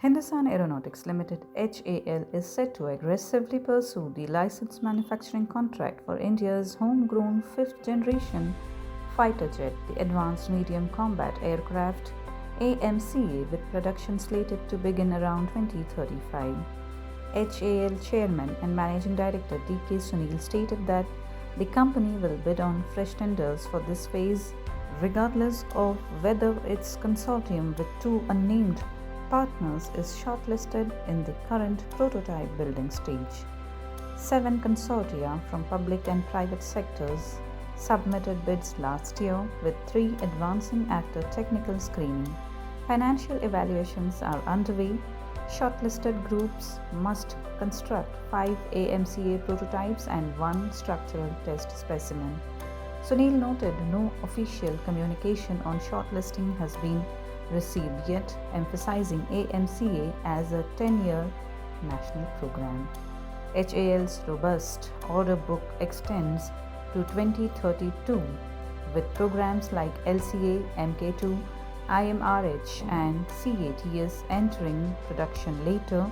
Hindustan Aeronautics Limited (HAL) is set to aggressively pursue the licensed manufacturing contract for India's homegrown fifth-generation fighter jet, the Advanced Medium Combat Aircraft (AMCA), with production slated to begin around 2035. HAL Chairman and Managing Director D.K. Sunil stated that the company will bid on fresh tenders for this phase, regardless of whether its consortium with two unnamed partners is shortlisted in the current prototype building stage. 7 consortia from public and private sectors submitted bids last year, with 3 advancing after technical screening. Financial evaluations are underway. Shortlisted groups must construct 5 AMCA prototypes and 1 structural test specimen. Sunil noted no official communication on shortlisting has been received yet, emphasizing AMCA as a 10-year national program. HAL's robust order book extends to 2032, with programs like LCA, MK2, IMRH and CATS entering production later,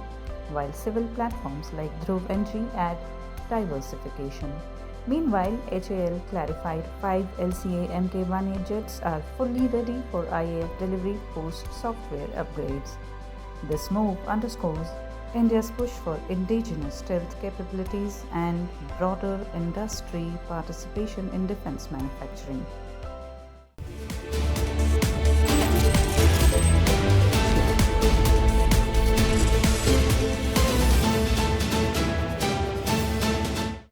while civil platforms like Dhruv Entry add diversification. Meanwhile, HAL clarified 5 LCA Mk1A jets are fully ready for IAF delivery post-software upgrades. This move underscores India's push for indigenous stealth capabilities and broader industry participation in defense manufacturing.